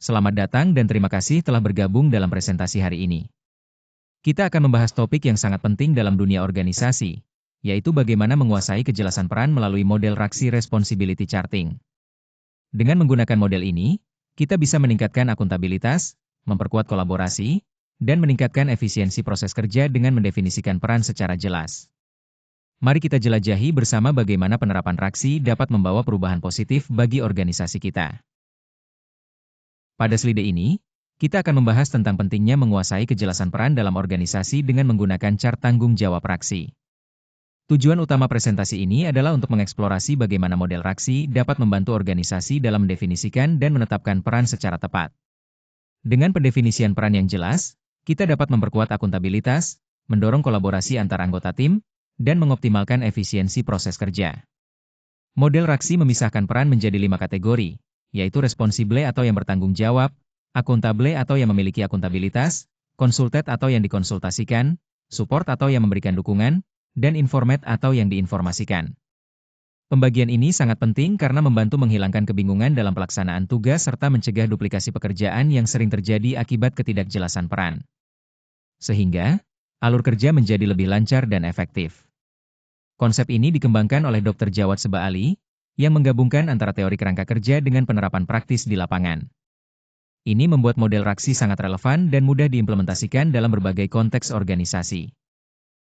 Selamat datang dan terima kasih telah bergabung dalam presentasi hari ini. Kita akan membahas topik yang sangat penting dalam dunia organisasi, yaitu bagaimana menguasai kejelasan peran melalui model Raksi Responsibility Charting. Dengan menggunakan model ini, kita bisa meningkatkan akuntabilitas, memperkuat kolaborasi, dan meningkatkan efisiensi proses kerja dengan mendefinisikan peran secara jelas. Mari kita jelajahi bersama bagaimana penerapan Raksi dapat membawa perubahan positif bagi organisasi kita. Pada slide ini, kita akan membahas tentang pentingnya menguasai kejelasan peran dalam organisasi dengan menggunakan chart tanggung jawab Raksi. Tujuan utama presentasi ini adalah untuk mengeksplorasi bagaimana model Raksi dapat membantu organisasi dalam mendefinisikan dan menetapkan peran secara tepat. Dengan pendefinisian peran yang jelas, kita dapat memperkuat akuntabilitas, mendorong kolaborasi antar anggota tim, dan mengoptimalkan efisiensi proses kerja. Model Raksi memisahkan peran menjadi 5 kategori, yaitu responsible atau yang bertanggung jawab, accountable atau yang memiliki akuntabilitas, consulted atau yang dikonsultasikan, support atau yang memberikan dukungan, dan informate atau yang diinformasikan. Pembagian ini sangat penting karena membantu menghilangkan kebingungan dalam pelaksanaan tugas serta mencegah duplikasi pekerjaan yang sering terjadi akibat ketidakjelasan peran. Sehingga, alur kerja menjadi lebih lancar dan efektif. Konsep ini dikembangkan oleh Dr. Jawad Seba Ali, yang menggabungkan antara teori kerangka kerja dengan penerapan praktis di lapangan. Ini membuat model Raksi sangat relevan dan mudah diimplementasikan dalam berbagai konteks organisasi.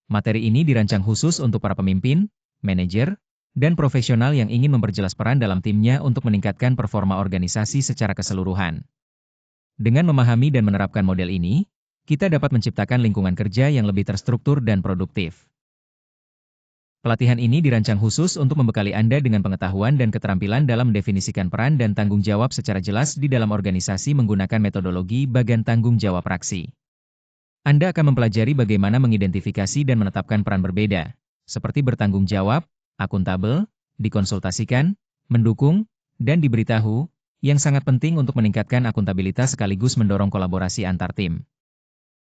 Materi ini dirancang khusus untuk para pemimpin, manajer, dan profesional yang ingin memperjelas peran dalam timnya untuk meningkatkan performa organisasi secara keseluruhan. Dengan memahami dan menerapkan model ini, kita dapat menciptakan lingkungan kerja yang lebih terstruktur dan produktif. Pelatihan ini dirancang khusus untuk membekali Anda dengan pengetahuan dan keterampilan dalam mendefinisikan peran dan tanggung jawab secara jelas di dalam organisasi menggunakan metodologi bagian tanggung jawab Raksi. Anda akan mempelajari bagaimana mengidentifikasi dan menetapkan peran berbeda, seperti bertanggung jawab, akuntabel, dikonsultasikan, mendukung, dan diberitahu, yang sangat penting untuk meningkatkan akuntabilitas sekaligus mendorong kolaborasi antar tim.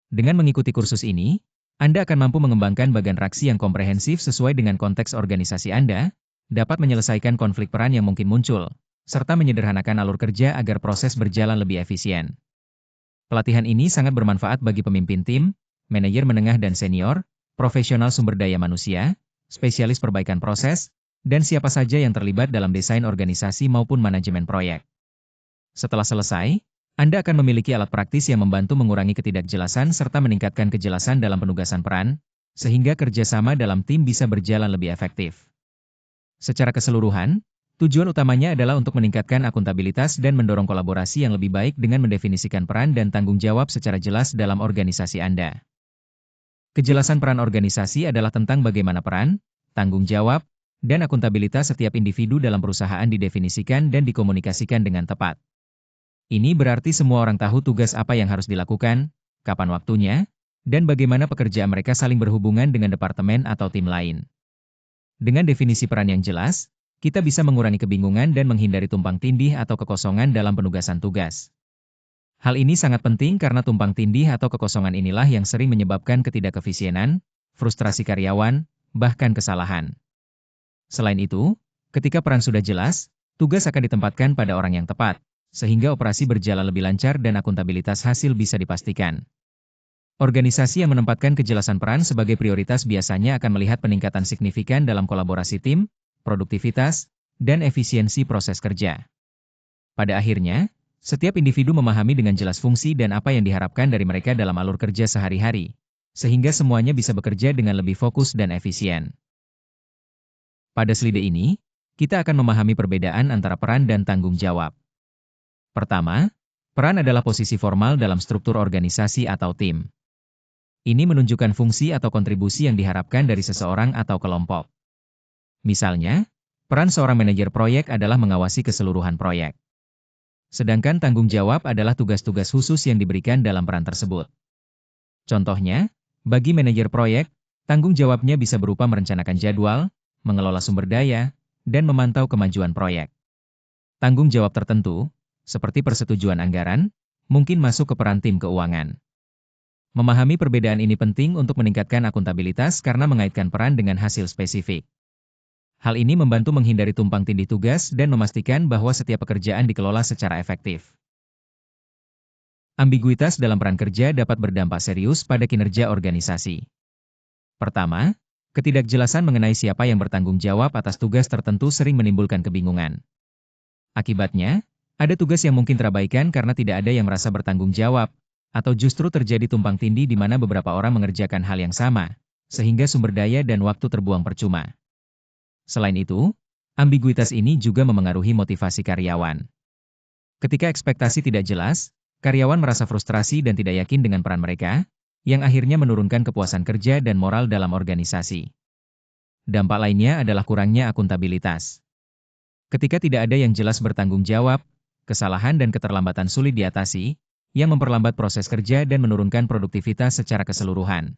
Dengan mengikuti kursus ini, Anda akan mampu mengembangkan bagian Raksi yang komprehensif sesuai dengan konteks organisasi Anda, dapat menyelesaikan konflik peran yang mungkin muncul, serta menyederhanakan alur kerja agar proses berjalan lebih efisien. Pelatihan ini sangat bermanfaat bagi pemimpin tim, manajer menengah dan senior, profesional sumber daya manusia, spesialis perbaikan proses, dan siapa saja yang terlibat dalam desain organisasi maupun manajemen proyek. Setelah selesai, Anda akan memiliki alat praktis yang membantu mengurangi ketidakjelasan serta meningkatkan kejelasan dalam penugasan peran, sehingga kerjasama dalam tim bisa berjalan lebih efektif. Secara keseluruhan, tujuan utamanya adalah untuk meningkatkan akuntabilitas dan mendorong kolaborasi yang lebih baik dengan mendefinisikan peran dan tanggung jawab secara jelas dalam organisasi Anda. Kejelasan peran organisasi adalah tentang bagaimana peran, tanggung jawab, dan akuntabilitas setiap individu dalam perusahaan didefinisikan dan dikomunikasikan dengan tepat. Ini berarti semua orang tahu tugas apa yang harus dilakukan, kapan waktunya, dan bagaimana pekerjaan mereka saling berhubungan dengan departemen atau tim lain. Dengan definisi peran yang jelas, kita bisa mengurangi kebingungan dan menghindari tumpang tindih atau kekosongan dalam penugasan tugas. Hal ini sangat penting karena tumpang tindih atau kekosongan inilah yang sering menyebabkan ketidakefisienan, frustrasi karyawan, bahkan kesalahan. Selain itu, ketika peran sudah jelas, tugas akan ditempatkan pada orang yang tepat, sehingga operasi berjalan lebih lancar dan akuntabilitas hasil bisa dipastikan. Organisasi yang menempatkan kejelasan peran sebagai prioritas biasanya akan melihat peningkatan signifikan dalam kolaborasi tim, produktivitas, dan efisiensi proses kerja. Pada akhirnya, setiap individu memahami dengan jelas fungsi dan apa yang diharapkan dari mereka dalam alur kerja sehari-hari, sehingga semuanya bisa bekerja dengan lebih fokus dan efisien. Pada slide ini, kita akan memahami perbedaan antara peran dan tanggung jawab. Pertama, peran adalah posisi formal dalam struktur organisasi atau tim. Ini menunjukkan fungsi atau kontribusi yang diharapkan dari seseorang atau kelompok. Misalnya, peran seorang manajer proyek adalah mengawasi keseluruhan proyek. Sedangkan tanggung jawab adalah tugas-tugas khusus yang diberikan dalam peran tersebut. Contohnya, bagi manajer proyek, tanggung jawabnya bisa berupa merencanakan jadwal, mengelola sumber daya, dan memantau kemajuan proyek. Tanggung jawab tertentu, seperti persetujuan anggaran, mungkin masuk ke peran tim keuangan. Memahami perbedaan ini penting untuk meningkatkan akuntabilitas karena mengaitkan peran dengan hasil spesifik. Hal ini membantu menghindari tumpang tindih tugas dan memastikan bahwa setiap pekerjaan dikelola secara efektif. Ambiguitas dalam peran kerja dapat berdampak serius pada kinerja organisasi. Pertama, ketidakjelasan mengenai siapa yang bertanggung jawab atas tugas tertentu sering menimbulkan kebingungan. Akibatnya, ada tugas yang mungkin terabaikan karena tidak ada yang merasa bertanggung jawab, atau justru terjadi tumpang tindih di mana beberapa orang mengerjakan hal yang sama, sehingga sumber daya dan waktu terbuang percuma. Selain itu, ambiguitas ini juga memengaruhi motivasi karyawan. Ketika ekspektasi tidak jelas, karyawan merasa frustrasi dan tidak yakin dengan peran mereka, yang akhirnya menurunkan kepuasan kerja dan moral dalam organisasi. Dampak lainnya adalah kurangnya akuntabilitas. Ketika tidak ada yang jelas bertanggung jawab, kesalahan dan keterlambatan sulit diatasi, yang memperlambat proses kerja dan menurunkan produktivitas secara keseluruhan.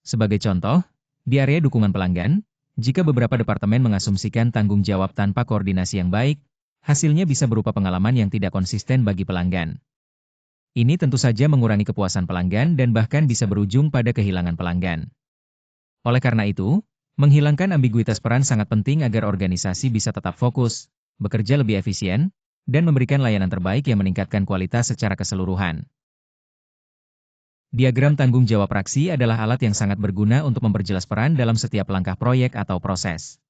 Sebagai contoh, di area dukungan pelanggan, jika beberapa departemen mengasumsikan tanggung jawab tanpa koordinasi yang baik, hasilnya bisa berupa pengalaman yang tidak konsisten bagi pelanggan. Ini tentu saja mengurangi kepuasan pelanggan dan bahkan bisa berujung pada kehilangan pelanggan. Oleh karena itu, menghilangkan ambiguitas peran sangat penting agar organisasi bisa tetap fokus, bekerja lebih efisien, dan memberikan layanan terbaik yang meningkatkan kualitas secara keseluruhan. Diagram tanggung jawab praksi adalah alat yang sangat berguna untuk memperjelas peran dalam setiap langkah proyek atau proses.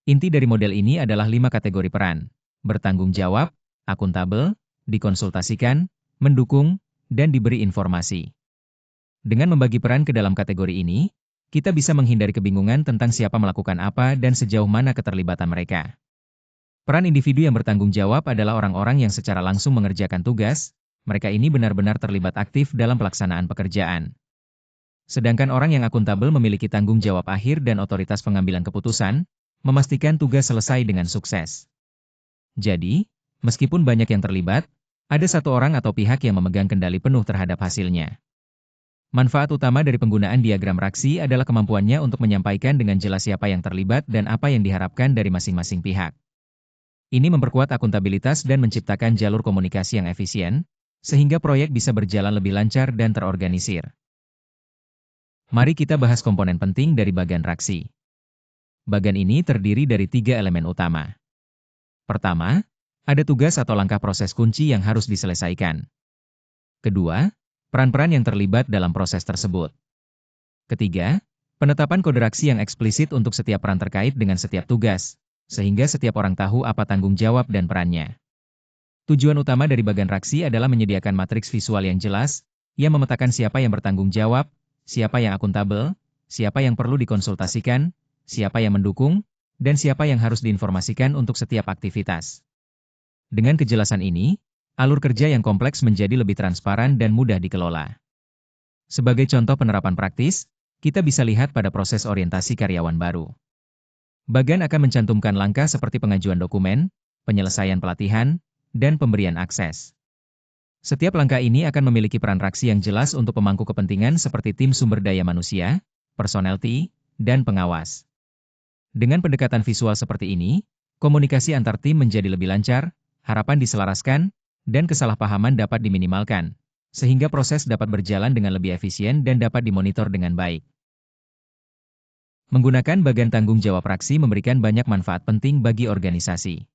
Inti dari model ini adalah 5 kategori peran: bertanggung jawab, akuntabel, dikonsultasikan, mendukung, dan diberi informasi. Dengan membagi peran ke dalam kategori ini, kita bisa menghindari kebingungan tentang siapa melakukan apa dan sejauh mana keterlibatan mereka. Peran individu yang bertanggung jawab adalah orang-orang yang secara langsung mengerjakan tugas, mereka ini benar-benar terlibat aktif dalam pelaksanaan pekerjaan. Sedangkan orang yang akuntabel memiliki tanggung jawab akhir dan otoritas pengambilan keputusan, memastikan tugas selesai dengan sukses. Jadi, meskipun banyak yang terlibat, ada satu orang atau pihak yang memegang kendali penuh terhadap hasilnya. Manfaat utama dari penggunaan diagram raksi adalah kemampuannya untuk menyampaikan dengan jelas siapa yang terlibat dan apa yang diharapkan dari masing-masing pihak. Ini memperkuat akuntabilitas dan menciptakan jalur komunikasi yang efisien, sehingga proyek bisa berjalan lebih lancar dan terorganisir. Mari kita bahas komponen penting dari bagan raksi. Bagan ini terdiri dari 3 elemen utama. Pertama, ada tugas atau langkah proses kunci yang harus diselesaikan. Kedua, peran-peran yang terlibat dalam proses tersebut. Ketiga, penetapan kode raksi yang eksplisit untuk setiap peran terkait dengan setiap tugas, sehingga setiap orang tahu apa tanggung jawab dan perannya. Tujuan utama dari bagan raksi adalah menyediakan matriks visual yang jelas, yang memetakan siapa yang bertanggung jawab, siapa yang akuntabel, siapa yang perlu dikonsultasikan, siapa yang mendukung, dan siapa yang harus diinformasikan untuk setiap aktivitas. Dengan kejelasan ini, alur kerja yang kompleks menjadi lebih transparan dan mudah dikelola. Sebagai contoh penerapan praktis, kita bisa lihat pada proses orientasi karyawan baru. Bagan akan mencantumkan langkah seperti pengajuan dokumen, penyelesaian pelatihan, dan pemberian akses. Setiap langkah ini akan memiliki peran raksi yang jelas untuk pemangku kepentingan seperti tim sumber daya manusia, personel T, dan pengawas. Dengan pendekatan visual seperti ini, komunikasi antar tim menjadi lebih lancar, harapan diselaraskan, dan kesalahpahaman dapat diminimalkan, sehingga proses dapat berjalan dengan lebih efisien dan dapat dimonitor dengan baik. Menggunakan bagan tanggung jawab praksi memberikan banyak manfaat penting bagi organisasi.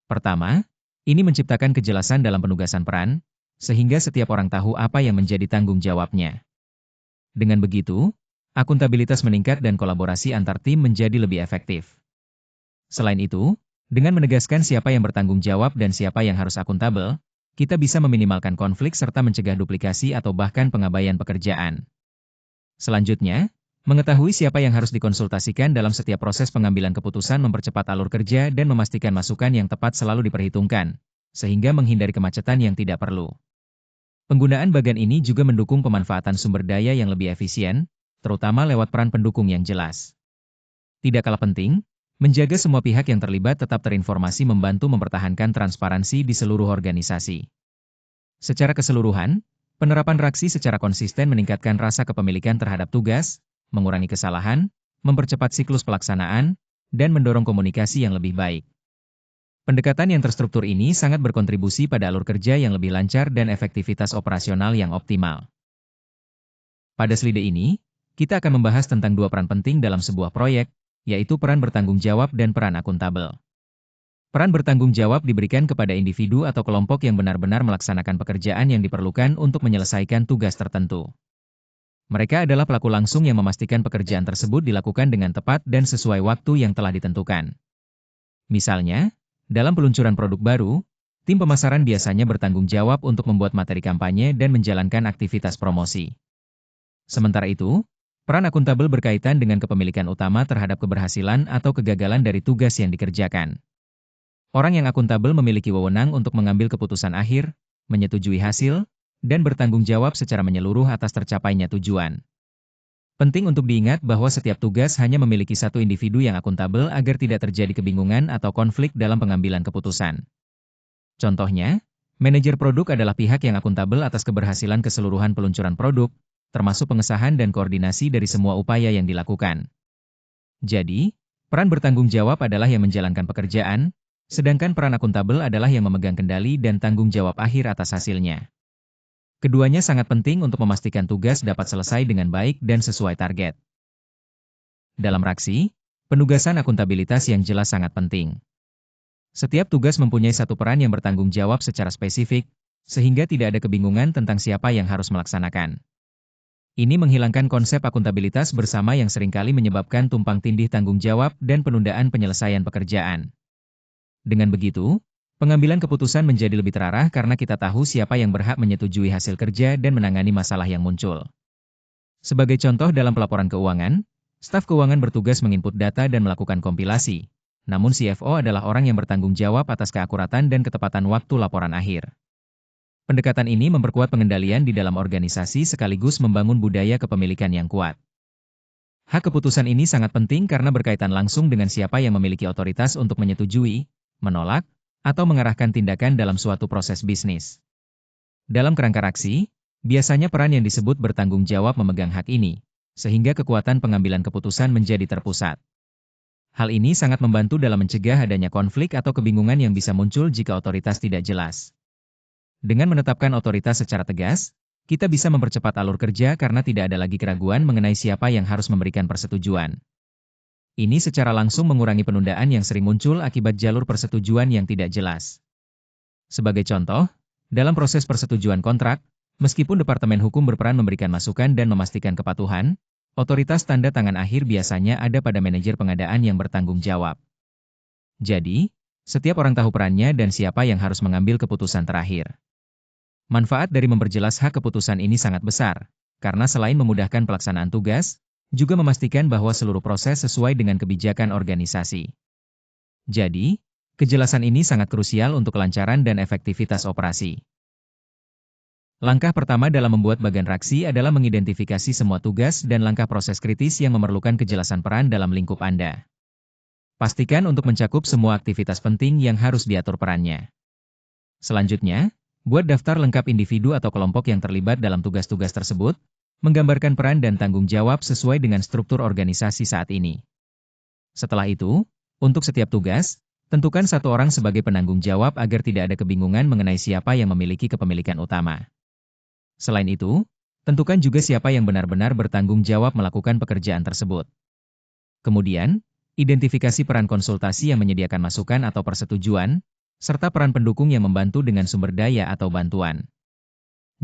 Pertama, ini menciptakan kejelasan dalam penugasan peran, sehingga setiap orang tahu apa yang menjadi tanggung jawabnya. Dengan begitu, akuntabilitas meningkat dan kolaborasi antar tim menjadi lebih efektif. Selain itu, dengan menegaskan siapa yang bertanggung jawab dan siapa yang harus akuntabel, kita bisa meminimalkan konflik serta mencegah duplikasi atau bahkan pengabaian pekerjaan. Selanjutnya, mengetahui siapa yang harus dikonsultasikan dalam setiap proses pengambilan keputusan mempercepat alur kerja dan memastikan masukan yang tepat selalu diperhitungkan, sehingga menghindari kemacetan yang tidak perlu. Penggunaan bagan ini juga mendukung pemanfaatan sumber daya yang lebih efisien, terutama lewat peran pendukung yang jelas. Tidak kalah penting, menjaga semua pihak yang terlibat tetap terinformasi membantu mempertahankan transparansi di seluruh organisasi. Secara keseluruhan, penerapan raksi secara konsisten meningkatkan rasa kepemilikan terhadap tugas, mengurangi kesalahan, mempercepat siklus pelaksanaan, dan mendorong komunikasi yang lebih baik. Pendekatan yang terstruktur ini sangat berkontribusi pada alur kerja yang lebih lancar dan efektivitas operasional yang optimal. Pada slide ini, kita akan membahas tentang 2 peran penting dalam sebuah proyek, yaitu peran bertanggung jawab dan peran akuntabel. Peran bertanggung jawab diberikan kepada individu atau kelompok yang benar-benar melaksanakan pekerjaan yang diperlukan untuk menyelesaikan tugas tertentu. Mereka adalah pelaku langsung yang memastikan pekerjaan tersebut dilakukan dengan tepat dan sesuai waktu yang telah ditentukan. Misalnya, dalam peluncuran produk baru, tim pemasaran biasanya bertanggung jawab untuk membuat materi kampanye dan menjalankan aktivitas promosi. Sementara itu, peran akuntabel berkaitan dengan kepemilikan utama terhadap keberhasilan atau kegagalan dari tugas yang dikerjakan. Orang yang akuntabel memiliki wewenang untuk mengambil keputusan akhir, menyetujui hasil, dan bertanggung jawab secara menyeluruh atas tercapainya tujuan. Penting untuk diingat bahwa setiap tugas hanya memiliki satu individu yang akuntabel agar tidak terjadi kebingungan atau konflik dalam pengambilan keputusan. Contohnya, manajer produk adalah pihak yang akuntabel atas keberhasilan keseluruhan peluncuran produk, termasuk pengesahan dan koordinasi dari semua upaya yang dilakukan. Jadi, peran bertanggung jawab adalah yang menjalankan pekerjaan, sedangkan peran akuntabel adalah yang memegang kendali dan tanggung jawab akhir atas hasilnya. Keduanya sangat penting untuk memastikan tugas dapat selesai dengan baik dan sesuai target. Dalam Raksi, penugasan akuntabilitas yang jelas sangat penting. Setiap tugas mempunyai satu peran yang bertanggung jawab secara spesifik, sehingga tidak ada kebingungan tentang siapa yang harus melaksanakan. Ini menghilangkan konsep akuntabilitas bersama yang seringkali menyebabkan tumpang tindih tanggung jawab dan penundaan penyelesaian pekerjaan. Dengan begitu, pengambilan keputusan menjadi lebih terarah karena kita tahu siapa yang berhak menyetujui hasil kerja dan menangani masalah yang muncul. Sebagai contoh dalam pelaporan keuangan, staf keuangan bertugas menginput data dan melakukan kompilasi, namun CFO adalah orang yang bertanggung jawab atas keakuratan dan ketepatan waktu laporan akhir. Pendekatan ini memperkuat pengendalian di dalam organisasi sekaligus membangun budaya kepemilikan yang kuat. Hak keputusan ini sangat penting karena berkaitan langsung dengan siapa yang memiliki otoritas untuk menyetujui, menolak, atau mengarahkan tindakan dalam suatu proses bisnis. Dalam kerangka Raksi, biasanya peran yang disebut bertanggung jawab memegang hak ini, sehingga kekuatan pengambilan keputusan menjadi terpusat. Hal ini sangat membantu dalam mencegah adanya konflik atau kebingungan yang bisa muncul jika otoritas tidak jelas. Dengan menetapkan otoritas secara tegas, kita bisa mempercepat alur kerja karena tidak ada lagi keraguan mengenai siapa yang harus memberikan persetujuan. Ini secara langsung mengurangi penundaan yang sering muncul akibat jalur persetujuan yang tidak jelas. Sebagai contoh, dalam proses persetujuan kontrak, meskipun Departemen Hukum berperan memberikan masukan dan memastikan kepatuhan, otoritas tanda tangan akhir biasanya ada pada manajer pengadaan yang bertanggung jawab. Jadi, setiap orang tahu perannya dan siapa yang harus mengambil keputusan terakhir. Manfaat dari memperjelas hak keputusan ini sangat besar, karena selain memudahkan pelaksanaan tugas, juga memastikan bahwa seluruh proses sesuai dengan kebijakan organisasi. Jadi, kejelasan ini sangat krusial untuk kelancaran dan efektivitas operasi. Langkah pertama dalam membuat bagan Raksi adalah mengidentifikasi semua tugas dan langkah proses kritis yang memerlukan kejelasan peran dalam lingkup Anda. Pastikan untuk mencakup semua aktivitas penting yang harus diatur perannya. Selanjutnya, buat daftar lengkap individu atau kelompok yang terlibat dalam tugas-tugas tersebut, menggambarkan peran dan tanggung jawab sesuai dengan struktur organisasi saat ini. Setelah itu, untuk setiap tugas, tentukan satu orang sebagai penanggung jawab agar tidak ada kebingungan mengenai siapa yang memiliki kepemilikan utama. Selain itu, tentukan juga siapa yang benar-benar bertanggung jawab melakukan pekerjaan tersebut. Kemudian, identifikasi peran konsultasi yang menyediakan masukan atau persetujuan, serta peran pendukung yang membantu dengan sumber daya atau bantuan.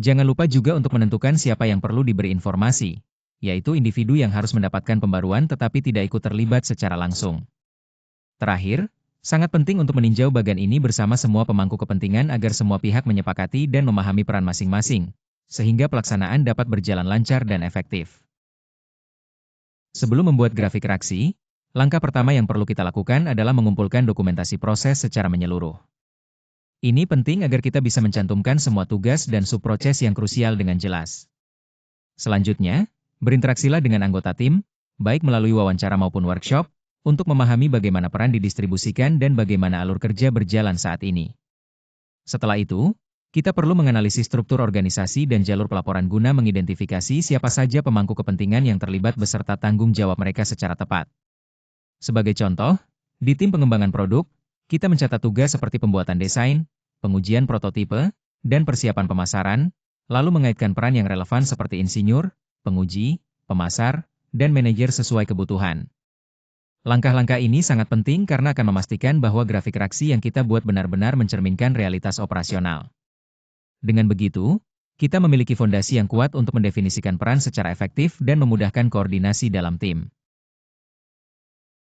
Jangan lupa juga untuk menentukan siapa yang perlu diberi informasi, yaitu individu yang harus mendapatkan pembaruan tetapi tidak ikut terlibat secara langsung. Terakhir, sangat penting untuk meninjau bagan ini bersama semua pemangku kepentingan agar semua pihak menyepakati dan memahami peran masing-masing, sehingga pelaksanaan dapat berjalan lancar dan efektif. Sebelum membuat grafik Raksi, langkah pertama yang perlu kita lakukan adalah mengumpulkan dokumentasi proses secara menyeluruh. Ini penting agar kita bisa mencantumkan semua tugas dan subproses yang krusial dengan jelas. Selanjutnya, berinteraksilah dengan anggota tim, baik melalui wawancara maupun workshop, untuk memahami bagaimana peran didistribusikan dan bagaimana alur kerja berjalan saat ini. Setelah itu, kita perlu menganalisis struktur organisasi dan jalur pelaporan guna mengidentifikasi siapa saja pemangku kepentingan yang terlibat beserta tanggung jawab mereka secara tepat. Sebagai contoh, di tim pengembangan produk, kita mencatat tugas seperti pembuatan desain, pengujian prototipe, dan persiapan pemasaran, lalu mengaitkan peran yang relevan seperti insinyur, penguji, pemasar, dan manajer sesuai kebutuhan. Langkah-langkah ini sangat penting karena akan memastikan bahwa grafik reaksi yang kita buat benar-benar mencerminkan realitas operasional. Dengan begitu, kita memiliki fondasi yang kuat untuk mendefinisikan peran secara efektif dan memudahkan koordinasi dalam tim.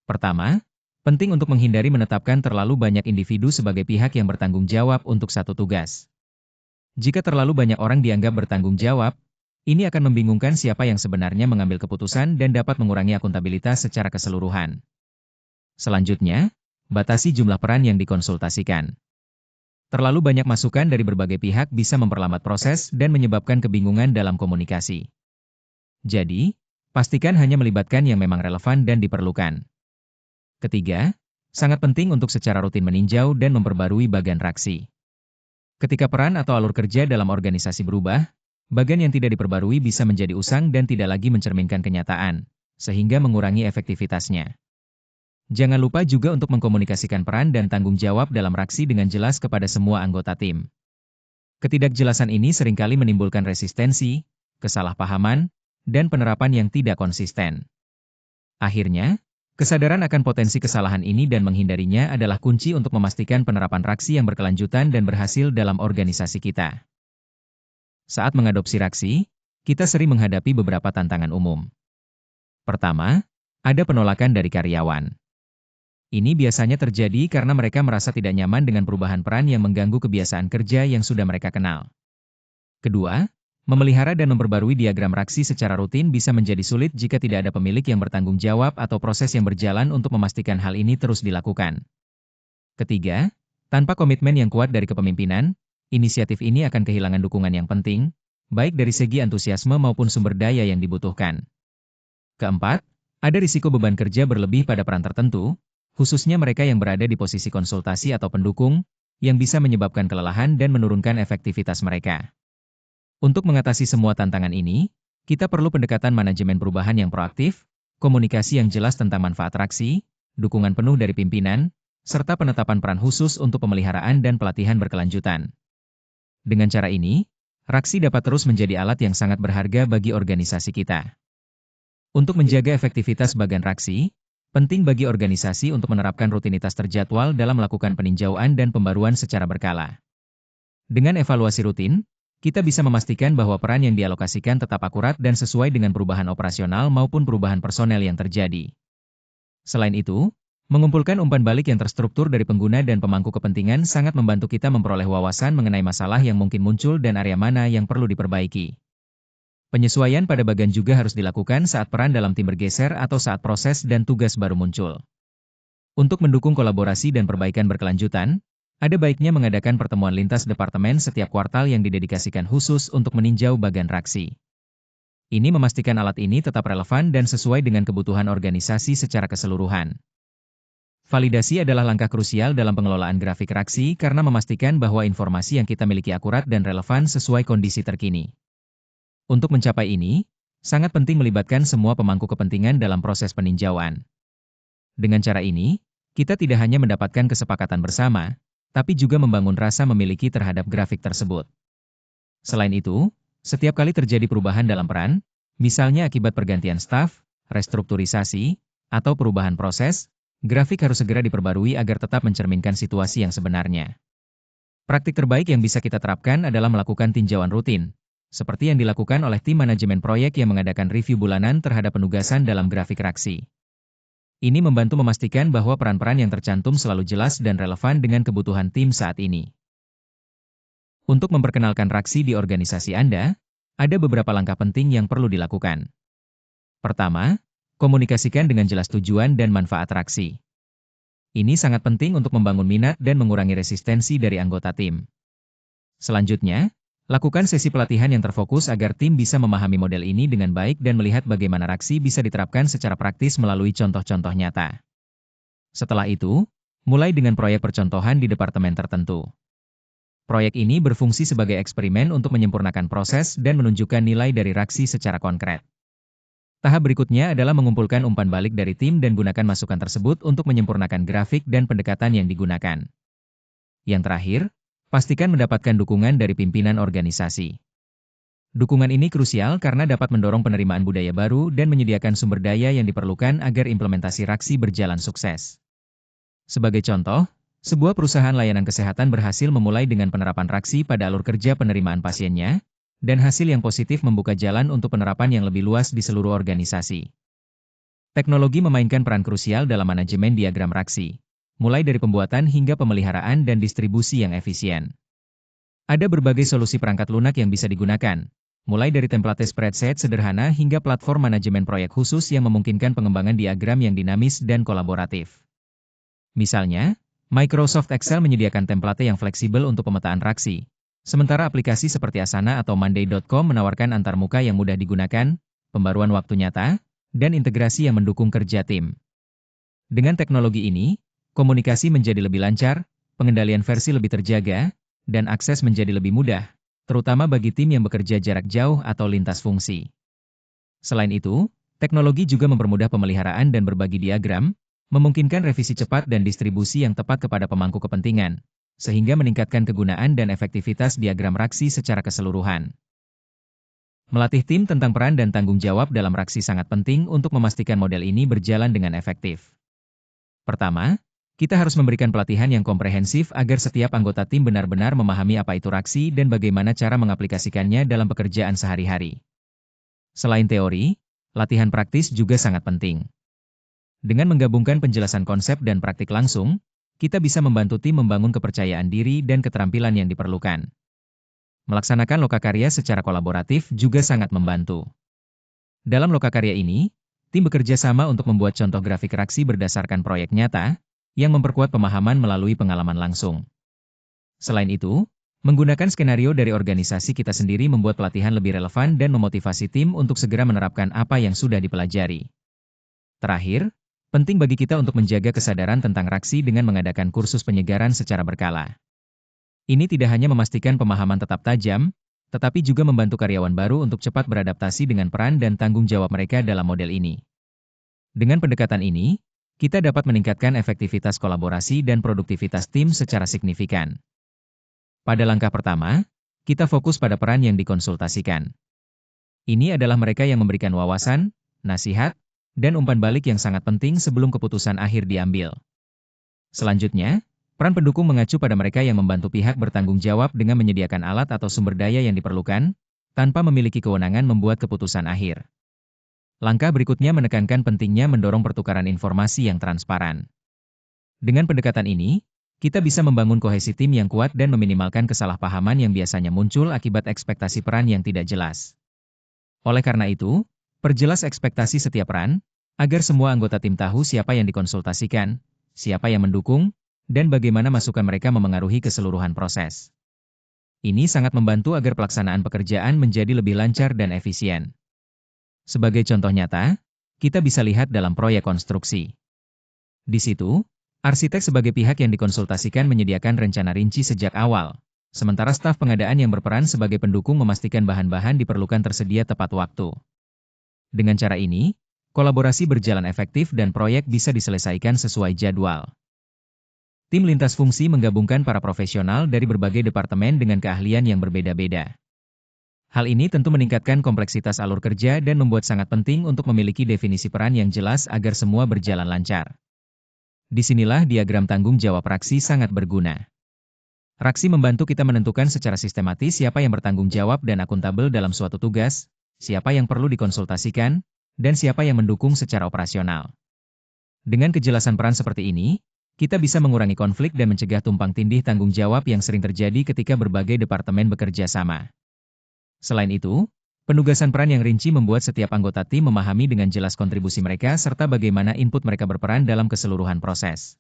Pertama, penting untuk menghindari menetapkan terlalu banyak individu sebagai pihak yang bertanggung jawab untuk satu tugas. Jika terlalu banyak orang dianggap bertanggung jawab, ini akan membingungkan siapa yang sebenarnya mengambil keputusan dan dapat mengurangi akuntabilitas secara keseluruhan. Selanjutnya, batasi jumlah peran yang dikonsultasikan. Terlalu banyak masukan dari berbagai pihak bisa memperlambat proses dan menyebabkan kebingungan dalam komunikasi. Jadi, pastikan hanya melibatkan yang memang relevan dan diperlukan. Ketiga, sangat penting untuk secara rutin meninjau dan memperbarui bagan reaksi. Ketika peran atau alur kerja dalam organisasi berubah, bagan yang tidak diperbarui bisa menjadi usang dan tidak lagi mencerminkan kenyataan, sehingga mengurangi efektivitasnya. Jangan lupa juga untuk mengkomunikasikan peran dan tanggung jawab dalam reaksi dengan jelas kepada semua anggota tim. Ketidakjelasan ini seringkali menimbulkan resistensi, kesalahpahaman, dan penerapan yang tidak konsisten. Akhirnya, kesadaran akan potensi kesalahan ini dan menghindarinya adalah kunci untuk memastikan penerapan reaksi yang berkelanjutan dan berhasil dalam organisasi kita. Saat mengadopsi reaksi, kita sering menghadapi beberapa tantangan umum. Pertama, ada penolakan dari karyawan. Ini biasanya terjadi karena mereka merasa tidak nyaman dengan perubahan peran yang mengganggu kebiasaan kerja yang sudah mereka kenal. Kedua, memelihara dan memperbarui diagram reaksi secara rutin bisa menjadi sulit jika tidak ada pemilik yang bertanggung jawab atau proses yang berjalan untuk memastikan hal ini terus dilakukan. Ketiga, tanpa komitmen yang kuat dari kepemimpinan, inisiatif ini akan kehilangan dukungan yang penting, baik dari segi antusiasme maupun sumber daya yang dibutuhkan. Keempat, ada risiko beban kerja berlebih pada peran tertentu, khususnya mereka yang berada di posisi konsultasi atau pendukung, yang bisa menyebabkan kelelahan dan menurunkan efektivitas mereka. Untuk mengatasi semua tantangan ini, kita perlu pendekatan manajemen perubahan yang proaktif, komunikasi yang jelas tentang manfaat reaksi, dukungan penuh dari pimpinan, serta penetapan peran khusus untuk pemeliharaan dan pelatihan berkelanjutan. Dengan cara ini, reaksi dapat terus menjadi alat yang sangat berharga bagi organisasi kita. Untuk menjaga efektivitas bagan reaksi, penting bagi organisasi untuk menerapkan rutinitas terjadwal dalam melakukan peninjauan dan pembaruan secara berkala. Dengan evaluasi rutin, kita bisa memastikan bahwa peran yang dialokasikan tetap akurat dan sesuai dengan perubahan operasional maupun perubahan personel yang terjadi. Selain itu, mengumpulkan umpan balik yang terstruktur dari pengguna dan pemangku kepentingan sangat membantu kita memperoleh wawasan mengenai masalah yang mungkin muncul dan area mana yang perlu diperbaiki. Penyesuaian pada bagan juga harus dilakukan saat peran dalam tim bergeser atau saat proses dan tugas baru muncul. Untuk mendukung kolaborasi dan perbaikan berkelanjutan, ada baiknya mengadakan pertemuan lintas departemen setiap kuartal yang didedikasikan khusus untuk meninjau bagan reaksi. Ini memastikan alat ini tetap relevan dan sesuai dengan kebutuhan organisasi secara keseluruhan. Validasi adalah langkah krusial dalam pengelolaan grafik reaksi karena memastikan bahwa informasi yang kita miliki akurat dan relevan sesuai kondisi terkini. Untuk mencapai ini, sangat penting melibatkan semua pemangku kepentingan dalam proses peninjauan. Dengan cara ini, kita tidak hanya mendapatkan kesepakatan bersama, tapi juga membangun rasa memiliki terhadap grafik tersebut. Selain itu, setiap kali terjadi perubahan dalam peran, misalnya akibat pergantian staf, restrukturisasi, atau perubahan proses, grafik harus segera diperbarui agar tetap mencerminkan situasi yang sebenarnya. Praktik terbaik yang bisa kita terapkan adalah melakukan tinjauan rutin, seperti yang dilakukan oleh tim manajemen proyek yang mengadakan review bulanan terhadap penugasan dalam grafik reaksi. Ini membantu memastikan bahwa peran-peran yang tercantum selalu jelas dan relevan dengan kebutuhan tim saat ini. Untuk memperkenalkan reaksi di organisasi Anda, ada beberapa langkah penting yang perlu dilakukan. Pertama, komunikasikan dengan jelas tujuan dan manfaat reaksi. Ini sangat penting untuk membangun minat dan mengurangi resistensi dari anggota tim. Selanjutnya, lakukan sesi pelatihan yang terfokus agar tim bisa memahami model ini dengan baik dan melihat bagaimana reaksi bisa diterapkan secara praktis melalui contoh-contoh nyata. Setelah itu, mulai dengan proyek percontohan di departemen tertentu. Proyek ini berfungsi sebagai eksperimen untuk menyempurnakan proses dan menunjukkan nilai dari reaksi secara konkret. Tahap berikutnya adalah mengumpulkan umpan balik dari tim dan gunakan masukan tersebut untuk menyempurnakan grafik dan pendekatan yang digunakan. Yang terakhir, pastikan mendapatkan dukungan dari pimpinan organisasi. Dukungan ini krusial karena dapat mendorong penerimaan budaya baru dan menyediakan sumber daya yang diperlukan agar implementasi Raksi berjalan sukses. Sebagai contoh, sebuah perusahaan layanan kesehatan berhasil memulai dengan penerapan Raksi pada alur kerja penerimaan pasiennya, dan hasil yang positif membuka jalan untuk penerapan yang lebih luas di seluruh organisasi. Teknologi memainkan peran krusial dalam manajemen diagram Raksi, mulai dari pembuatan hingga pemeliharaan dan distribusi yang efisien. Ada berbagai solusi perangkat lunak yang bisa digunakan, mulai dari template spreadsheet sederhana hingga platform manajemen proyek khusus yang memungkinkan pengembangan diagram yang dinamis dan kolaboratif. Misalnya, Microsoft Excel menyediakan template yang fleksibel untuk pemetaan Raksi, sementara aplikasi seperti Asana atau Monday.com menawarkan antarmuka yang mudah digunakan, pembaruan waktu nyata, dan integrasi yang mendukung kerja tim. Dengan teknologi ini, komunikasi menjadi lebih lancar, pengendalian versi lebih terjaga, dan akses menjadi lebih mudah, terutama bagi tim yang bekerja jarak jauh atau lintas fungsi. Selain itu, teknologi juga mempermudah pemeliharaan dan berbagi diagram, memungkinkan revisi cepat dan distribusi yang tepat kepada pemangku kepentingan, sehingga meningkatkan kegunaan dan efektivitas diagram Raksi secara keseluruhan. Melatih tim tentang peran dan tanggung jawab dalam Raksi sangat penting untuk memastikan model ini berjalan dengan efektif. Pertama, kita harus memberikan pelatihan yang komprehensif agar setiap anggota tim benar-benar memahami apa itu Raksi dan bagaimana cara mengaplikasikannya dalam pekerjaan sehari-hari. Selain teori, latihan praktis juga sangat penting. Dengan menggabungkan penjelasan konsep dan praktik langsung, kita bisa membantu tim membangun kepercayaan diri dan keterampilan yang diperlukan. Melaksanakan lokakarya secara kolaboratif juga sangat membantu. Dalam lokakarya ini, tim bekerja sama untuk membuat contoh grafik Raksi berdasarkan proyek nyata, yang memperkuat pemahaman melalui pengalaman langsung. Selain itu, menggunakan skenario dari organisasi kita sendiri membuat pelatihan lebih relevan dan memotivasi tim untuk segera menerapkan apa yang sudah dipelajari. Terakhir, penting bagi kita untuk menjaga kesadaran tentang Raksi dengan mengadakan kursus penyegaran secara berkala. Ini tidak hanya memastikan pemahaman tetap tajam, tetapi juga membantu karyawan baru untuk cepat beradaptasi dengan peran dan tanggung jawab mereka dalam model ini. Dengan pendekatan ini, kita dapat meningkatkan efektivitas kolaborasi dan produktivitas tim secara signifikan. Pada langkah pertama, kita fokus pada peran yang dikonsultasikan. Ini adalah mereka yang memberikan wawasan, nasihat, dan umpan balik yang sangat penting sebelum keputusan akhir diambil. Selanjutnya, peran pendukung mengacu pada mereka yang membantu pihak bertanggung jawab dengan menyediakan alat atau sumber daya yang diperlukan, tanpa memiliki kewenangan membuat keputusan akhir. Langkah berikutnya menekankan pentingnya mendorong pertukaran informasi yang transparan. Dengan pendekatan ini, kita bisa membangun kohesi tim yang kuat dan meminimalkan kesalahpahaman yang biasanya muncul akibat ekspektasi peran yang tidak jelas. Oleh karena itu, perjelas ekspektasi setiap peran, agar semua anggota tim tahu siapa yang dikonsultasikan, siapa yang mendukung, dan bagaimana masukan mereka memengaruhi keseluruhan proses. Ini sangat membantu agar pelaksanaan pekerjaan menjadi lebih lancar dan efisien. Sebagai contoh nyata, kita bisa lihat dalam proyek konstruksi. Di situ, arsitek sebagai pihak yang dikonsultasikan menyediakan rencana rinci sejak awal, sementara staf pengadaan yang berperan sebagai pendukung memastikan bahan-bahan diperlukan tersedia tepat waktu. Dengan cara ini, kolaborasi berjalan efektif dan proyek bisa diselesaikan sesuai jadwal. Tim lintas fungsi menggabungkan para profesional dari berbagai departemen dengan keahlian yang berbeda-beda. Hal ini tentu meningkatkan kompleksitas alur kerja dan membuat sangat penting untuk memiliki definisi peran yang jelas agar semua berjalan lancar. Disinilah diagram tanggung jawab Raksi sangat berguna. Raksi membantu kita menentukan secara sistematis siapa yang bertanggung jawab dan akuntabel dalam suatu tugas, siapa yang perlu dikonsultasikan, dan siapa yang mendukung secara operasional. Dengan kejelasan peran seperti ini, kita bisa mengurangi konflik dan mencegah tumpang tindih tanggung jawab yang sering terjadi ketika berbagai departemen bekerja sama. Selain itu, penugasan peran yang rinci membuat setiap anggota tim memahami dengan jelas kontribusi mereka serta bagaimana input mereka berperan dalam keseluruhan proses.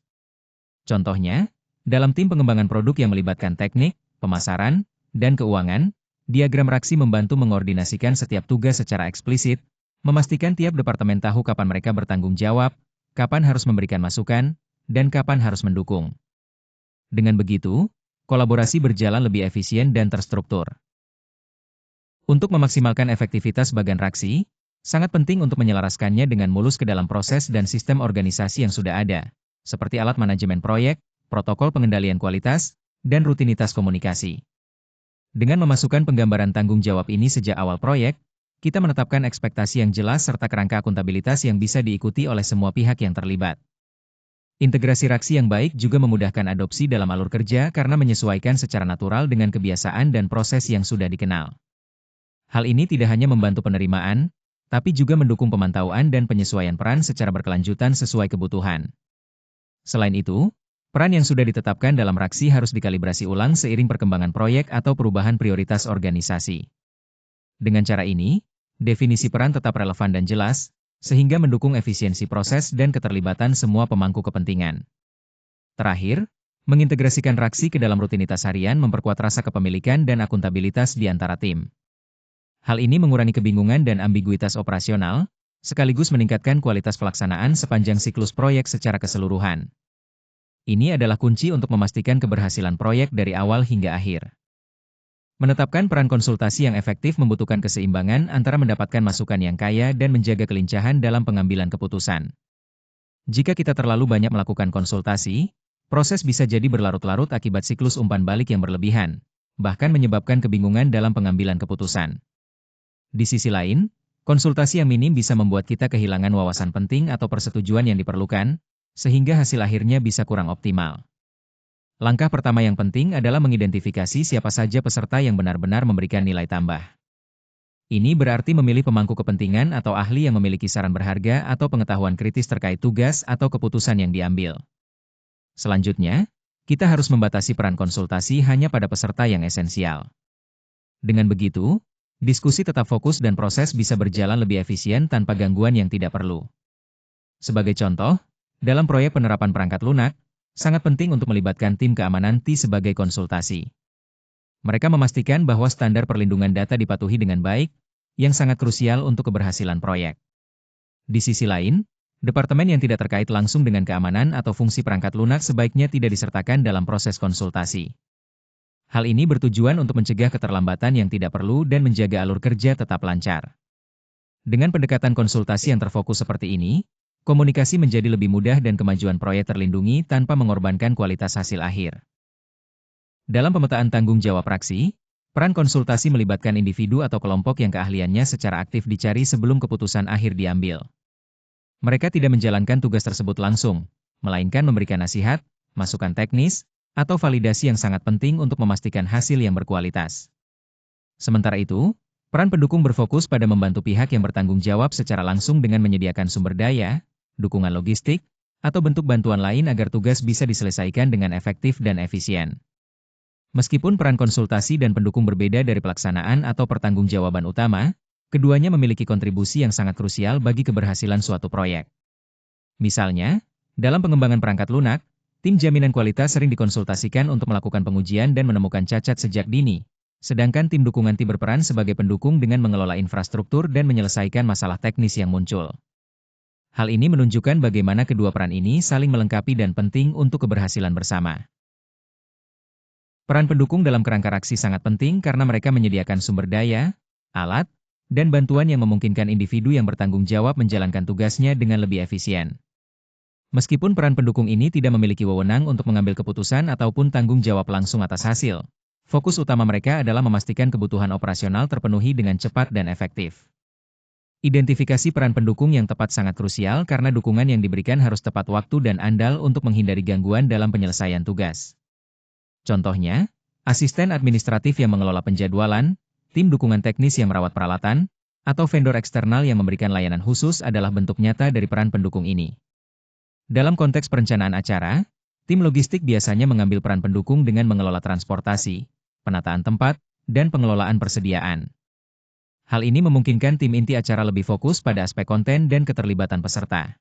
Contohnya, dalam tim pengembangan produk yang melibatkan teknik, pemasaran, dan keuangan, diagram Raksi membantu mengordinasikan setiap tugas secara eksplisit, memastikan tiap departemen tahu kapan mereka bertanggung jawab, kapan harus memberikan masukan, dan kapan harus mendukung. Dengan begitu, kolaborasi berjalan lebih efisien dan terstruktur. Untuk memaksimalkan efektivitas bagan Raksi, sangat penting untuk menyelaraskannya dengan mulus ke dalam proses dan sistem organisasi yang sudah ada, seperti alat manajemen proyek, protokol pengendalian kualitas, dan rutinitas komunikasi. Dengan memasukkan penggambaran tanggung jawab ini sejak awal proyek, kita menetapkan ekspektasi yang jelas serta kerangka akuntabilitas yang bisa diikuti oleh semua pihak yang terlibat. Integrasi raksi yang baik juga memudahkan adopsi dalam alur kerja karena menyesuaikan secara natural dengan kebiasaan dan proses yang sudah dikenal. Hal ini tidak hanya membantu penerimaan, tapi juga mendukung pemantauan dan penyesuaian peran secara berkelanjutan sesuai kebutuhan. Selain itu, peran yang sudah ditetapkan dalam raksi harus dikalibrasi ulang seiring perkembangan proyek atau perubahan prioritas organisasi. Dengan cara ini, definisi peran tetap relevan dan jelas, sehingga mendukung efisiensi proses dan keterlibatan semua pemangku kepentingan. Terakhir, mengintegrasikan raksi ke dalam rutinitas harian memperkuat rasa kepemilikan dan akuntabilitas di antara tim. Hal ini mengurangi kebingungan dan ambiguitas operasional, sekaligus meningkatkan kualitas pelaksanaan sepanjang siklus proyek secara keseluruhan. Ini adalah kunci untuk memastikan keberhasilan proyek dari awal hingga akhir. Menetapkan peran konsultasi yang efektif membutuhkan keseimbangan antara mendapatkan masukan yang kaya dan menjaga kelincahan dalam pengambilan keputusan. Jika kita terlalu banyak melakukan konsultasi, proses bisa jadi berlarut-larut akibat siklus umpan balik yang berlebihan, bahkan menyebabkan kebingungan dalam pengambilan keputusan. Di sisi lain, konsultasi yang minim bisa membuat kita kehilangan wawasan penting atau persetujuan yang diperlukan, sehingga hasil akhirnya bisa kurang optimal. Langkah pertama yang penting adalah mengidentifikasi siapa saja peserta yang benar-benar memberikan nilai tambah. Ini berarti memilih pemangku kepentingan atau ahli yang memiliki saran berharga atau pengetahuan kritis terkait tugas atau keputusan yang diambil. Selanjutnya, kita harus membatasi peran konsultasi hanya pada peserta yang esensial. Dengan begitu, diskusi tetap fokus dan proses bisa berjalan lebih efisien tanpa gangguan yang tidak perlu. Sebagai contoh, dalam proyek penerapan perangkat lunak, sangat penting untuk melibatkan tim keamanan TI sebagai konsultasi. Mereka memastikan bahwa standar perlindungan data dipatuhi dengan baik, yang sangat krusial untuk keberhasilan proyek. Di sisi lain, departemen yang tidak terkait langsung dengan keamanan atau fungsi perangkat lunak sebaiknya tidak disertakan dalam proses konsultasi. Hal ini bertujuan untuk mencegah keterlambatan yang tidak perlu dan menjaga alur kerja tetap lancar. Dengan pendekatan konsultasi yang terfokus seperti ini, komunikasi menjadi lebih mudah dan kemajuan proyek terlindungi tanpa mengorbankan kualitas hasil akhir. Dalam pemetaan tanggung jawab raksi, peran konsultasi melibatkan individu atau kelompok yang keahliannya secara aktif dicari sebelum keputusan akhir diambil. Mereka tidak menjalankan tugas tersebut langsung, melainkan memberikan nasihat, masukan teknis, atau validasi yang sangat penting untuk memastikan hasil yang berkualitas. Sementara itu, peran pendukung berfokus pada membantu pihak yang bertanggung jawab secara langsung dengan menyediakan sumber daya, dukungan logistik, atau bentuk bantuan lain agar tugas bisa diselesaikan dengan efektif dan efisien. Meskipun peran konsultasi dan pendukung berbeda dari pelaksanaan atau pertanggungjawaban utama, keduanya memiliki kontribusi yang sangat krusial bagi keberhasilan suatu proyek. Misalnya, dalam pengembangan perangkat lunak, tim jaminan kualitas sering dikonsultasikan untuk melakukan pengujian dan menemukan cacat sejak dini, sedangkan tim dukungan TI berperan sebagai pendukung dengan mengelola infrastruktur dan menyelesaikan masalah teknis yang muncul. Hal ini menunjukkan bagaimana kedua peran ini saling melengkapi dan penting untuk keberhasilan bersama. Peran pendukung dalam kerangka raksi sangat penting karena mereka menyediakan sumber daya, alat, dan bantuan yang memungkinkan individu yang bertanggung jawab menjalankan tugasnya dengan lebih efisien. Meskipun peran pendukung ini tidak memiliki wewenang untuk mengambil keputusan ataupun tanggung jawab langsung atas hasil, fokus utama mereka adalah memastikan kebutuhan operasional terpenuhi dengan cepat dan efektif. Identifikasi peran pendukung yang tepat sangat krusial karena dukungan yang diberikan harus tepat waktu dan andal untuk menghindari gangguan dalam penyelesaian tugas. Contohnya, asisten administratif yang mengelola penjadwalan, tim dukungan teknis yang merawat peralatan, atau vendor eksternal yang memberikan layanan khusus adalah bentuk nyata dari peran pendukung ini. Dalam konteks perencanaan acara, tim logistik biasanya mengambil peran pendukung dengan mengelola transportasi, penataan tempat, dan pengelolaan persediaan. Hal ini memungkinkan tim inti acara lebih fokus pada aspek konten dan keterlibatan peserta.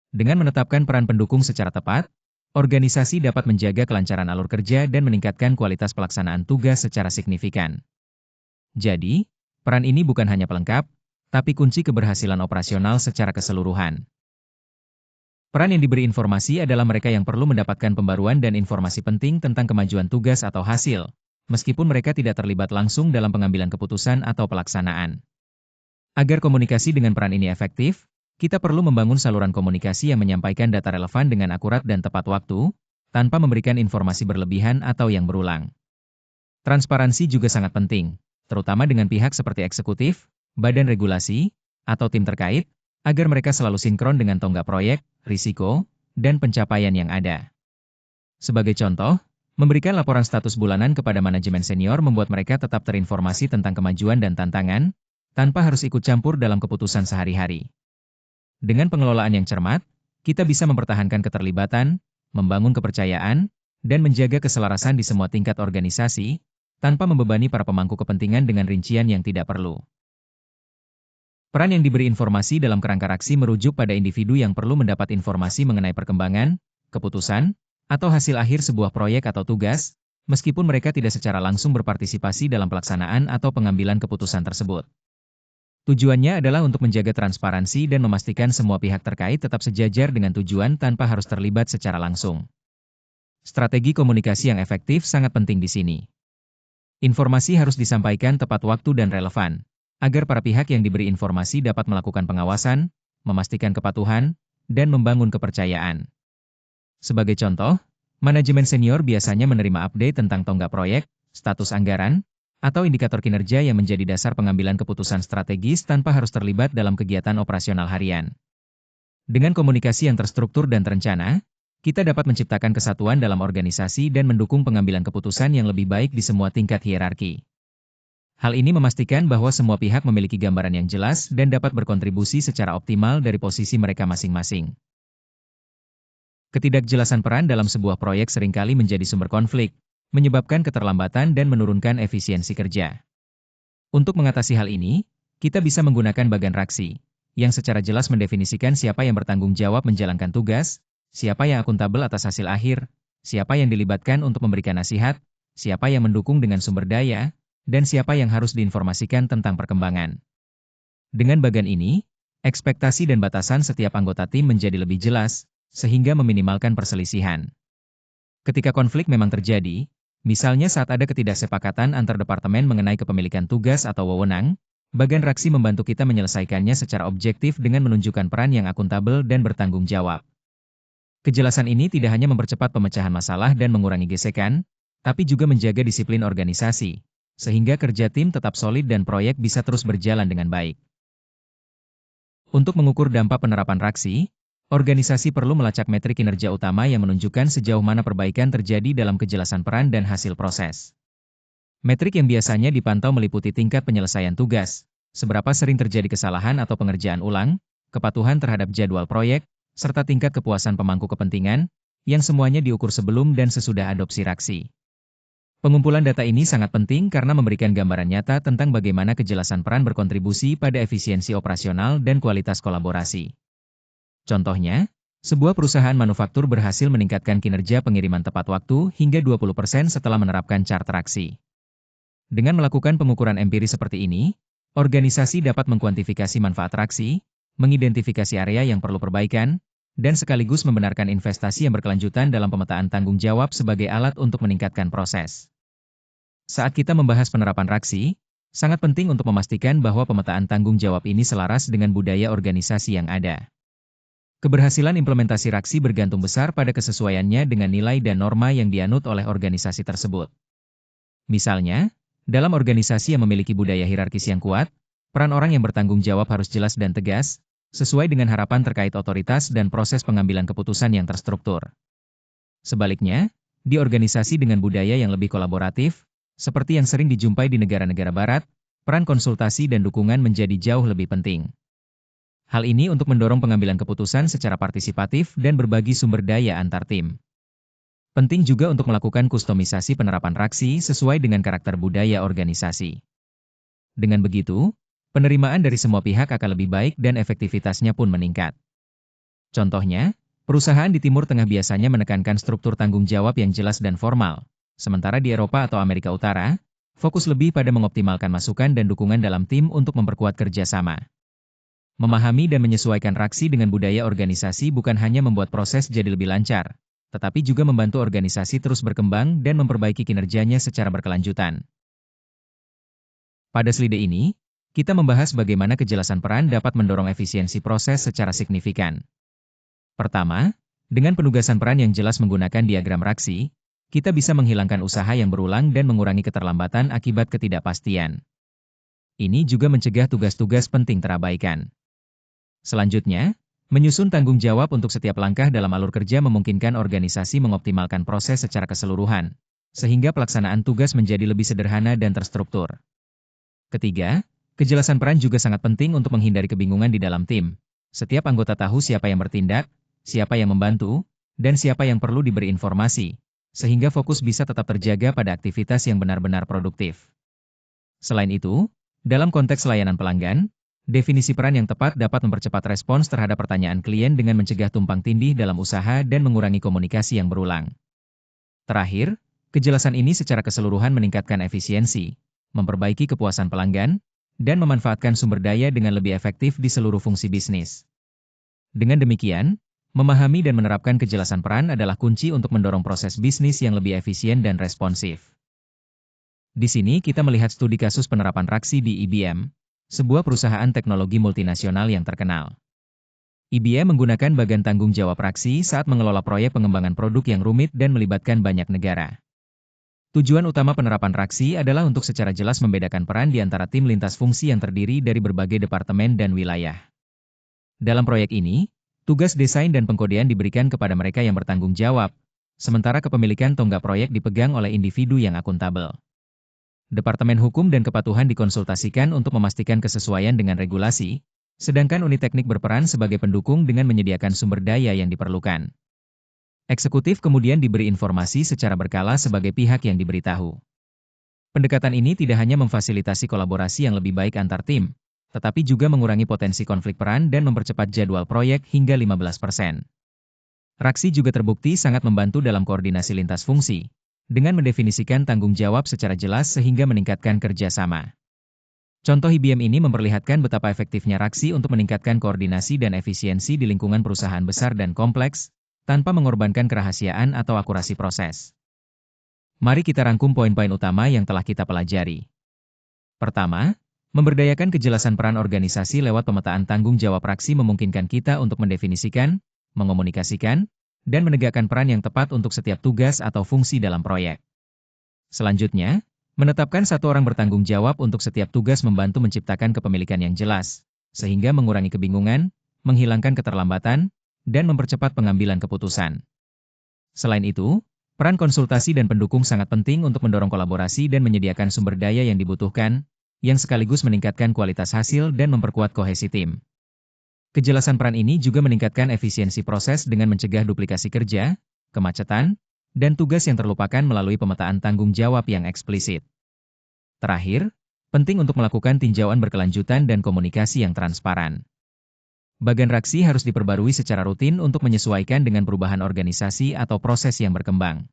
Dengan menetapkan peran pendukung secara tepat, organisasi dapat menjaga kelancaran alur kerja dan meningkatkan kualitas pelaksanaan tugas secara signifikan. Jadi, peran ini bukan hanya pelengkap, tapi kunci keberhasilan operasional secara keseluruhan. Peran yang diberi informasi adalah mereka yang perlu mendapatkan pembaruan dan informasi penting tentang kemajuan tugas atau hasil, meskipun mereka tidak terlibat langsung dalam pengambilan keputusan atau pelaksanaan. Agar komunikasi dengan peran ini efektif, kita perlu membangun saluran komunikasi yang menyampaikan data relevan dengan akurat dan tepat waktu, tanpa memberikan informasi berlebihan atau yang berulang. Transparansi juga sangat penting, terutama dengan pihak seperti eksekutif, badan regulasi, atau tim terkait, agar mereka selalu sinkron dengan tonggak proyek, risiko, dan pencapaian yang ada. Sebagai contoh, memberikan laporan status bulanan kepada manajemen senior membuat mereka tetap terinformasi tentang kemajuan dan tantangan, tanpa harus ikut campur dalam keputusan sehari-hari. Dengan pengelolaan yang cermat, kita bisa mempertahankan keterlibatan, membangun kepercayaan, dan menjaga keselarasan di semua tingkat organisasi, tanpa membebani para pemangku kepentingan dengan rincian yang tidak perlu. Peran yang diberi informasi dalam kerangka raksi merujuk pada individu yang perlu mendapat informasi mengenai perkembangan, keputusan, atau hasil akhir sebuah proyek atau tugas, meskipun mereka tidak secara langsung berpartisipasi dalam pelaksanaan atau pengambilan keputusan tersebut. Tujuannya adalah untuk menjaga transparansi dan memastikan semua pihak terkait tetap sejajar dengan tujuan tanpa harus terlibat secara langsung. Strategi komunikasi yang efektif sangat penting di sini. Informasi harus disampaikan tepat waktu dan relevan, agar para pihak yang diberi informasi dapat melakukan pengawasan, memastikan kepatuhan, dan membangun kepercayaan. Sebagai contoh, manajemen senior biasanya menerima update tentang tonggak proyek, status anggaran, atau indikator kinerja yang menjadi dasar pengambilan keputusan strategis tanpa harus terlibat dalam kegiatan operasional harian. Dengan komunikasi yang terstruktur dan terencana, kita dapat menciptakan kesatuan dalam organisasi dan mendukung pengambilan keputusan yang lebih baik di semua tingkat hierarki. Hal ini memastikan bahwa semua pihak memiliki gambaran yang jelas dan dapat berkontribusi secara optimal dari posisi mereka masing-masing. Ketidakjelasan peran dalam sebuah proyek seringkali menjadi sumber konflik, menyebabkan keterlambatan dan menurunkan efisiensi kerja. Untuk mengatasi hal ini, kita bisa menggunakan bagan raksi, yang secara jelas mendefinisikan siapa yang bertanggung jawab menjalankan tugas, siapa yang akuntabel atas hasil akhir, siapa yang dilibatkan untuk memberikan nasihat, siapa yang mendukung dengan sumber daya, dan siapa yang harus diinformasikan tentang perkembangan. Dengan bagan ini, ekspektasi dan batasan setiap anggota tim menjadi lebih jelas, sehingga meminimalkan perselisihan. Ketika konflik memang terjadi, misalnya saat ada ketidaksepakatan antar departemen mengenai kepemilikan tugas atau wewenang, bagan raksi membantu kita menyelesaikannya secara objektif dengan menunjukkan peran yang akuntabel dan bertanggung jawab. Kejelasan ini tidak hanya mempercepat pemecahan masalah dan mengurangi gesekan, tapi juga menjaga disiplin organisasi, sehingga kerja tim tetap solid dan proyek bisa terus berjalan dengan baik. Untuk mengukur dampak penerapan raksi, organisasi perlu melacak metrik kinerja utama yang menunjukkan sejauh mana perbaikan terjadi dalam kejelasan peran dan hasil proses. Metrik yang biasanya dipantau meliputi tingkat penyelesaian tugas, seberapa sering terjadi kesalahan atau pengerjaan ulang, kepatuhan terhadap jadwal proyek, serta tingkat kepuasan pemangku kepentingan, yang semuanya diukur sebelum dan sesudah adopsi raksi. Pengumpulan data ini sangat penting karena memberikan gambaran nyata tentang bagaimana kejelasan peran berkontribusi pada efisiensi operasional dan kualitas kolaborasi. Contohnya, sebuah perusahaan manufaktur berhasil meningkatkan kinerja pengiriman tepat waktu hingga 20% setelah menerapkan charter raksi. Dengan melakukan pengukuran empiris seperti ini, organisasi dapat mengkuantifikasi manfaat raksi, mengidentifikasi area yang perlu perbaikan, dan sekaligus membenarkan investasi yang berkelanjutan dalam pemetaan tanggung jawab sebagai alat untuk meningkatkan proses. Saat kita membahas penerapan raksi, sangat penting untuk memastikan bahwa pemetaan tanggung jawab ini selaras dengan budaya organisasi yang ada. Keberhasilan implementasi raksi bergantung besar pada kesesuaiannya dengan nilai dan norma yang dianut oleh organisasi tersebut. Misalnya, dalam organisasi yang memiliki budaya hierarkis yang kuat, peran orang yang bertanggung jawab harus jelas dan tegas, sesuai dengan harapan terkait otoritas dan proses pengambilan keputusan yang terstruktur. Sebaliknya, di organisasi dengan budaya yang lebih kolaboratif, seperti yang sering dijumpai di negara-negara barat, peran konsultasi dan dukungan menjadi jauh lebih penting. Hal ini untuk mendorong pengambilan keputusan secara partisipatif dan berbagi sumber daya antar tim. Penting juga untuk melakukan kustomisasi penerapan raksi sesuai dengan karakter budaya organisasi. Dengan begitu, penerimaan dari semua pihak akan lebih baik dan efektivitasnya pun meningkat. Contohnya, perusahaan di Timur Tengah biasanya menekankan struktur tanggung jawab yang jelas dan formal, sementara di Eropa atau Amerika Utara, fokus lebih pada mengoptimalkan masukan dan dukungan dalam tim untuk memperkuat kerjasama. Memahami dan menyesuaikan raksi dengan budaya organisasi bukan hanya membuat proses jadi lebih lancar, tetapi juga membantu organisasi terus berkembang dan memperbaiki kinerjanya secara berkelanjutan. Pada slide ini, kita membahas bagaimana kejelasan peran dapat mendorong efisiensi proses secara signifikan. Pertama, dengan penugasan peran yang jelas menggunakan diagram raksi, kita bisa menghilangkan usaha yang berulang dan mengurangi keterlambatan akibat ketidakpastian. Ini juga mencegah tugas-tugas penting terabaikan. Selanjutnya, menyusun tanggung jawab untuk setiap langkah dalam alur kerja memungkinkan organisasi mengoptimalkan proses secara keseluruhan, sehingga pelaksanaan tugas menjadi lebih sederhana dan terstruktur. Ketiga, kejelasan peran juga sangat penting untuk menghindari kebingungan di dalam tim. Setiap anggota tahu siapa yang bertindak, siapa yang membantu, dan siapa yang perlu diberi informasi, sehingga fokus bisa tetap terjaga pada aktivitas yang benar-benar produktif. Selain itu, dalam konteks layanan pelanggan, definisi peran yang tepat dapat mempercepat respons terhadap pertanyaan klien dengan mencegah tumpang tindih dalam usaha dan mengurangi komunikasi yang berulang. Terakhir, kejelasan ini secara keseluruhan meningkatkan efisiensi, memperbaiki kepuasan pelanggan, dan memanfaatkan sumber daya dengan lebih efektif di seluruh fungsi bisnis. Dengan demikian, memahami dan menerapkan kejelasan peran adalah kunci untuk mendorong proses bisnis yang lebih efisien dan responsif. Di sini kita melihat studi kasus penerapan Raksi di IBM, sebuah perusahaan teknologi multinasional yang terkenal. IBM menggunakan bagan tanggung jawab Raksi saat mengelola proyek pengembangan produk yang rumit dan melibatkan banyak negara. Tujuan utama penerapan Raksi adalah untuk secara jelas membedakan peran di antara tim lintas fungsi yang terdiri dari berbagai departemen dan wilayah. Dalam proyek ini, tugas desain dan pengkodean diberikan kepada mereka yang bertanggung jawab, sementara kepemilikan tonggak proyek dipegang oleh individu yang akuntabel. Departemen Hukum dan Kepatuhan dikonsultasikan untuk memastikan kesesuaian dengan regulasi, sedangkan unit teknik berperan sebagai pendukung dengan menyediakan sumber daya yang diperlukan. Eksekutif kemudian diberi informasi secara berkala sebagai pihak yang diberitahu. Pendekatan ini tidak hanya memfasilitasi kolaborasi yang lebih baik antar tim, tetapi juga mengurangi potensi konflik peran dan mempercepat jadwal proyek hingga 15%. Raksi juga terbukti sangat membantu dalam koordinasi lintas fungsi, dengan mendefinisikan tanggung jawab secara jelas sehingga meningkatkan kerjasama. Contoh IBM ini memperlihatkan betapa efektifnya Raksi untuk meningkatkan koordinasi dan efisiensi di lingkungan perusahaan besar dan kompleks, tanpa mengorbankan kerahasiaan atau akurasi proses. Mari kita rangkum poin-poin utama yang telah kita pelajari. Pertama, memberdayakan kejelasan peran organisasi lewat pemetaan tanggung jawab Raksi memungkinkan kita untuk mendefinisikan, mengomunikasikan, dan menegakkan peran yang tepat untuk setiap tugas atau fungsi dalam proyek. Selanjutnya, menetapkan satu orang bertanggung jawab untuk setiap tugas membantu menciptakan kepemilikan yang jelas, sehingga mengurangi kebingungan, menghilangkan keterlambatan, dan mempercepat pengambilan keputusan. Selain itu, peran konsultasi dan pendukung sangat penting untuk mendorong kolaborasi dan menyediakan sumber daya yang dibutuhkan, yang sekaligus meningkatkan kualitas hasil dan memperkuat kohesi tim. Kejelasan peran ini juga meningkatkan efisiensi proses dengan mencegah duplikasi kerja, kemacetan, dan tugas yang terlupakan melalui pemetaan tanggung jawab yang eksplisit. Terakhir, penting untuk melakukan tinjauan berkelanjutan dan komunikasi yang transparan. Bagan Raksi harus diperbarui secara rutin untuk menyesuaikan dengan perubahan organisasi atau proses yang berkembang.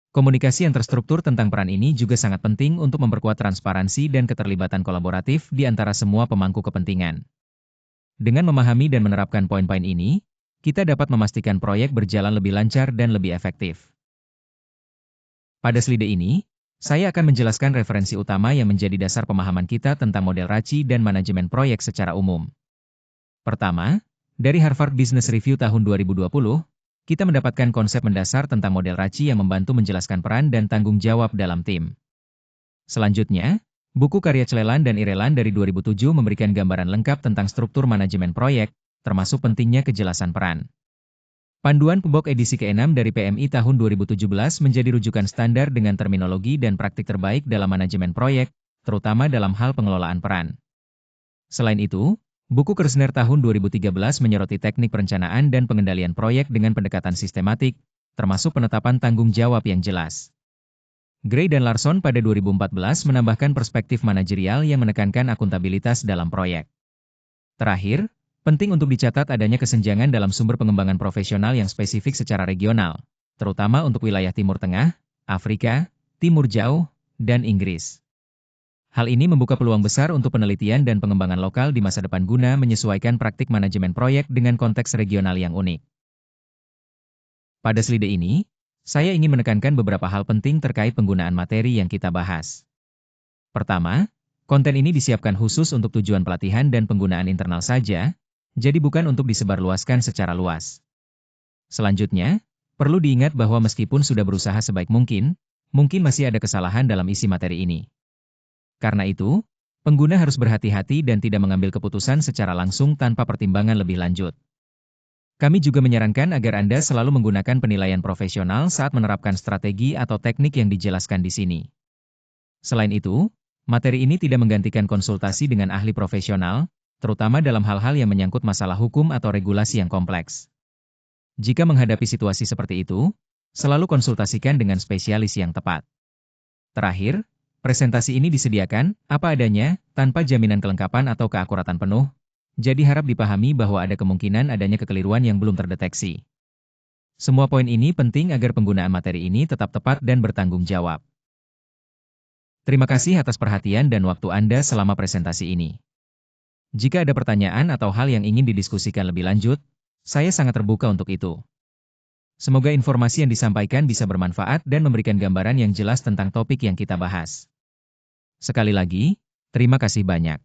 Komunikasi yang terstruktur tentang peran ini juga sangat penting untuk memperkuat transparansi dan keterlibatan kolaboratif di antara semua pemangku kepentingan. Dengan memahami dan menerapkan poin-poin ini, kita dapat memastikan proyek berjalan lebih lancar dan lebih efektif. Pada slide ini, saya akan menjelaskan referensi utama yang menjadi dasar pemahaman kita tentang model Raci dan manajemen proyek secara umum. Pertama, dari Harvard Business Review tahun 2020, kita mendapatkan konsep mendasar tentang model Raci yang membantu menjelaskan peran dan tanggung jawab dalam tim. Selanjutnya, buku karya Cleland dan Ireland dari 2007 memberikan gambaran lengkap tentang struktur manajemen proyek, termasuk pentingnya kejelasan peran. Panduan Pembok edisi ke-6 dari PMI tahun 2017 menjadi rujukan standar dengan terminologi dan praktik terbaik dalam manajemen proyek, terutama dalam hal pengelolaan peran. Selain itu, buku Kersner tahun 2013 menyoroti teknik perencanaan dan pengendalian proyek dengan pendekatan sistematik, termasuk penetapan tanggung jawab yang jelas. Gray dan Larson pada 2014 menambahkan perspektif manajerial yang menekankan akuntabilitas dalam proyek. Terakhir, penting untuk dicatat adanya kesenjangan dalam sumber pengembangan profesional yang spesifik secara regional, terutama untuk wilayah Timur Tengah, Afrika, Timur Jauh, dan Inggris. Hal ini membuka peluang besar untuk penelitian dan pengembangan lokal di masa depan guna menyesuaikan praktik manajemen proyek dengan konteks regional yang unik. Pada slide ini, saya ingin menekankan beberapa hal penting terkait penggunaan materi yang kita bahas. Pertama, konten ini disiapkan khusus untuk tujuan pelatihan dan penggunaan internal saja, jadi bukan untuk disebarluaskan secara luas. Selanjutnya, Perlu diingat bahwa meskipun sudah berusaha sebaik mungkin masih ada kesalahan dalam isi materi ini. Karena itu, pengguna harus berhati-hati dan tidak mengambil keputusan secara langsung tanpa pertimbangan lebih lanjut. Kami juga menyarankan agar Anda selalu menggunakan penilaian profesional saat menerapkan strategi atau teknik yang dijelaskan di sini. Selain itu, materi ini tidak menggantikan konsultasi dengan ahli profesional, terutama dalam hal-hal yang menyangkut masalah hukum atau regulasi yang kompleks. Jika menghadapi situasi seperti itu, selalu konsultasikan dengan spesialis yang tepat. Terakhir, presentasi ini disediakan apa adanya, tanpa jaminan kelengkapan atau keakuratan penuh, jadi harap dipahami bahwa ada kemungkinan adanya kekeliruan yang belum terdeteksi. Semua poin ini penting agar penggunaan materi ini tetap tepat dan bertanggung jawab. Terima kasih atas perhatian dan waktu Anda selama presentasi ini. Jika ada pertanyaan atau hal yang ingin didiskusikan lebih lanjut, saya sangat terbuka untuk itu. Semoga informasi yang disampaikan bisa bermanfaat dan memberikan gambaran yang jelas tentang topik yang kita bahas. Sekali lagi, terima kasih banyak.